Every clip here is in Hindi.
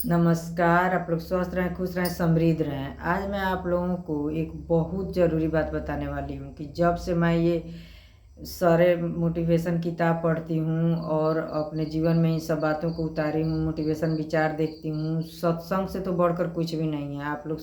नमस्कार। आप लोग स्वस्थ रहें, खुश रहें, समृद्ध रहें। आज मैं आप लोगों को एक बहुत ज़रूरी बात बताने वाली हूँ कि जब से मैं ये सारे मोटिवेशन किताब पढ़ती हूँ और अपने जीवन में इन सब बातों को उतारी हूँ, मोटिवेशन विचार देखती हूँ, सत्संग से तो बढ़कर कुछ भी नहीं है। आप लोग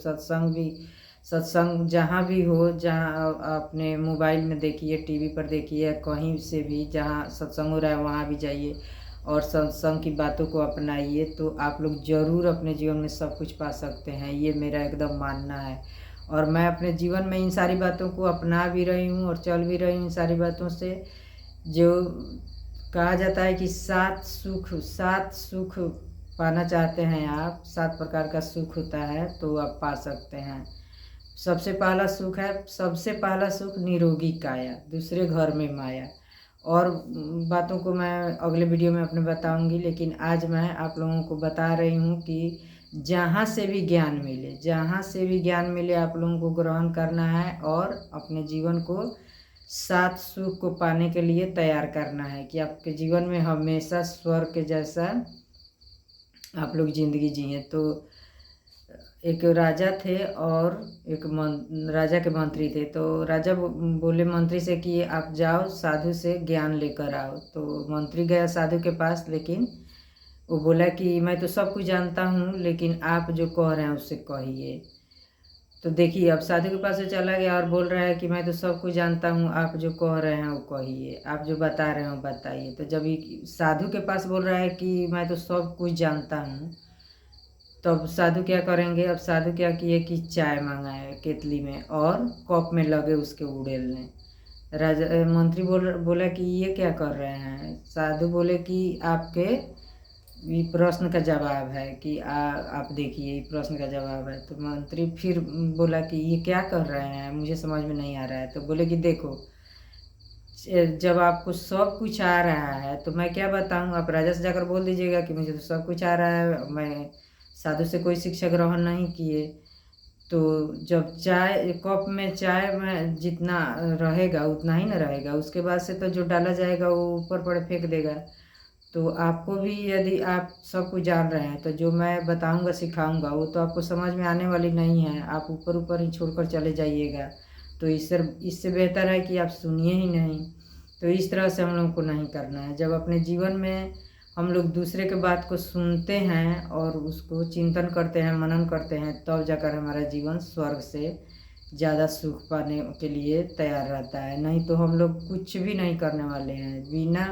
सत्संग जहाँ भी हो, जहाँ अपने मोबाइल में देखिए, टीवी पर देखिए, कहीं से भी जहाँ सत्संग हो रहा है वहाँ भी जाइए और सत्संग की बातों को अपनाइए, तो आप लोग ज़रूर अपने जीवन में सब कुछ पा सकते हैं। ये मेरा एकदम मानना है और मैं अपने जीवन में इन सारी बातों को अपना भी रही हूँ और चल भी रही हूँ इन सारी बातों से। जो कहा जाता है कि सात सुख पाना चाहते हैं आप, 7 प्रकार का सुख होता है तो आप पा सकते हैं। सबसे पहला सुख निरोगी काया, दूसरे घर में माया। और बातों को मैं अगले वीडियो में अपने बताऊंगी, लेकिन आज मैं आप लोगों को बता रही हूँ कि जहाँ से भी ज्ञान मिले आप लोगों को ग्रहण करना है और अपने जीवन को 7 सुख को पाने के लिए तैयार करना है कि आपके जीवन में हमेशा स्वर्ग के जैसा आप लोग ज़िंदगी जिए। तो एक राजा थे और एक राजा के मंत्री थे। तो राजा बोले मंत्री से कि आप जाओ साधु से ज्ञान लेकर आओ। तो मंत्री गया साधु के पास, लेकिन वो बोला कि मैं तो सब कुछ जानता हूँ, लेकिन आप जो कह रहे हैं उससे कहिए। तो देखिए, अब साधु के पास से चला गया और बोल रहा है कि मैं तो सब कुछ जानता हूँ, आप जो कह रहे हैं वो कहिए, आप जो बता रहे हो बताइए। तो जब ये साधु के पास बोल रहा है कि मैं तो सब कुछ जानता हूँ, तब साधु क्या करेंगे। अब साधु क्या किए कि चाय मंगाए केतली में और कप में लगे उसके उड़ेलने। राजा मंत्री बोला कि ये क्या कर रहे हैं। साधु बोले कि आपके ये प्रश्न का जवाब है कि आप देखिए, ये प्रश्न का जवाब है। तो मंत्री फिर बोला कि ये क्या कर रहे हैं, मुझे समझ में नहीं आ रहा है। तो बोले कि देखो, जब आपको सब कुछ आ रहा है तो मैं क्या बताऊं, आप राजा से जाकर बोल दीजिएगा कि मुझे तो सब कुछ आ रहा है, मैं साधु से कोई शिक्षा ग्रहण नहीं किए। तो जब कप में चाय में जितना रहेगा उतना ही ना रहेगा, उसके बाद से तो जो डाला जाएगा वो ऊपर पड़े फेंक देगा। तो आपको भी यदि आप सब कुछ जान रहे हैं तो जो मैं बताऊंगा सिखाऊंगा वो तो आपको समझ में आने वाली नहीं है, आप ऊपर ऊपर ही छोड़कर चले जाइएगा। तो इससे बेहतर है कि आप सुनिए ही नहीं। तो इस तरह से हम लोग को नहीं करना है। जब अपने जीवन में हम लोग दूसरे के बात को सुनते हैं और उसको चिंतन करते हैं, मनन करते हैं, तब जाकर हमारा जीवन स्वर्ग से ज़्यादा सुख पाने के लिए तैयार रहता है। नहीं तो हम लोग कुछ भी नहीं करने वाले हैं। बिना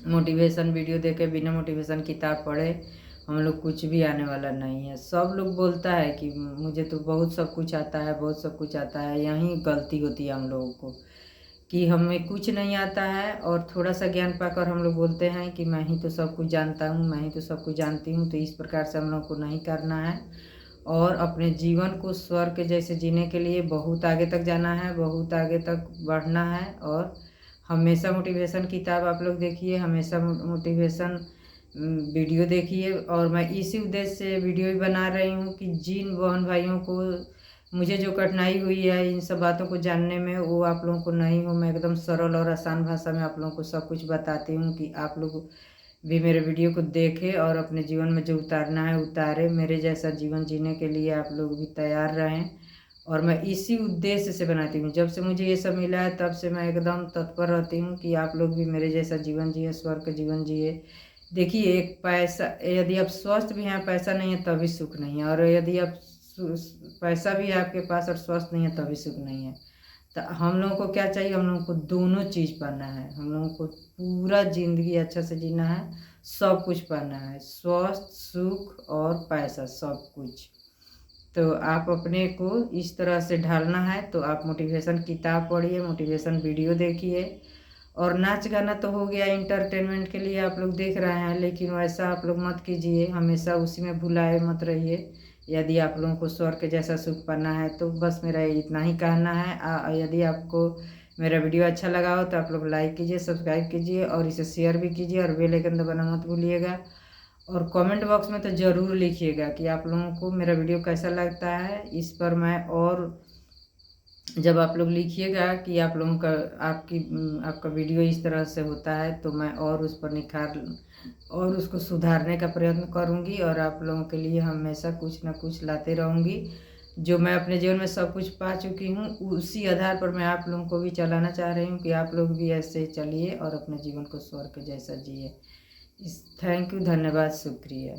मोटिवेशन वीडियो देखे, बिना मोटिवेशन किताब पढ़े हम लोग कुछ भी आने वाला नहीं है। सब लोग बोलता है कि मुझे तो बहुत सब कुछ आता है, बहुत सब कुछ आता है। यहीं गलती होती है हम लोगों को कि हमें कुछ नहीं आता है और थोड़ा सा ज्ञान पाकर हम लोग बोलते हैं कि मैं ही तो सब कुछ जानता हूँ, मैं ही तो सब कुछ जानती हूँ। तो इस प्रकार से हम लोग को नहीं करना है और अपने जीवन को स्वर्ग के जैसे जीने के लिए बहुत आगे तक जाना है, बहुत आगे तक बढ़ना है। और हमेशा मोटिवेशन किताब आप लोग देखिए, हमेशा मोटिवेशन वीडियो देखिए। और मैं इसी उद्देश्य से वीडियो भी बना रही हूँ कि जिन बहन भाइयों को मुझे जो कठिनाई हुई है इन सब बातों को जानने में, वो आप लोगों को नहीं हो। मैं एकदम सरल और आसान भाषा में आप लोगों को सब कुछ बताती हूँ कि आप लोग भी मेरे वीडियो को देखें और अपने जीवन में जो उतारना है उतारे। मेरे जैसा जीवन जीने के लिए आप लोग भी तैयार रहें। और मैं इसी उद्देश्य से बनाती हूँ। जब से मुझे ये सब मिला है तब से मैं एकदम तत्पर रहती हूँ कि आप लोग भी मेरे जैसा जीवन जिए, स्वर्ग का जीवन जिए। देखिए, एक पैसा, यदि आप स्वस्थ भी हैं, पैसा नहीं है तभी सुख नहीं है। और यदि आप पैसा भी है आपके पास और स्वस्थ नहीं है तभी सुख नहीं है। तो हम लोगों को क्या चाहिए, हम लोगों को दोनों चीज़ पाना है। हम लोगों को पूरा ज़िंदगी अच्छा से जीना है, सब कुछ पाना है, स्वस्थ, सुख और पैसा, सब कुछ। तो आप अपने को इस तरह से ढालना है। तो आप मोटिवेशन किताब पढ़िए, मोटिवेशन वीडियो देखिए। और नाच गाना तो हो गया इंटरटेनमेंट के लिए आप लोग देख रहे हैं, लेकिन वैसा आप लोग मत कीजिए, हमेशा उसी में भुलाए मत रहिए। यदि आप लोगों को स्वर्ग के जैसा सुख पाना है तो बस मेरा इतना ही कहना है। यदि आपको मेरा वीडियो अच्छा लगा हो तो आप लोग लाइक कीजिए, सब्सक्राइब कीजिए और इसे शेयर भी कीजिए और बेल आइकन दबाना मत भूलिएगा। और कमेंट बॉक्स में तो ज़रूर लिखिएगा कि आप लोगों को मेरा वीडियो कैसा लगता है। इस पर मैं और जब आप लोग लिखिएगा कि आप लोगों का आपका वीडियो इस तरह से होता है, तो मैं और उस पर निखार और उसको सुधारने का प्रयत्न करूँगी और आप लोगों के लिए हमेशा कुछ ना कुछ लाते रहूँगी। जो मैं अपने जीवन में सब कुछ पा चुकी हूँ, उसी आधार पर मैं आप लोगों को भी चलाना चाह रही हूँ कि आप लोग भी ऐसे ही चलिए और अपने जीवन को स्वर्ग जैसा जिए। थैंक यू, धन्यवाद, शुक्रिया।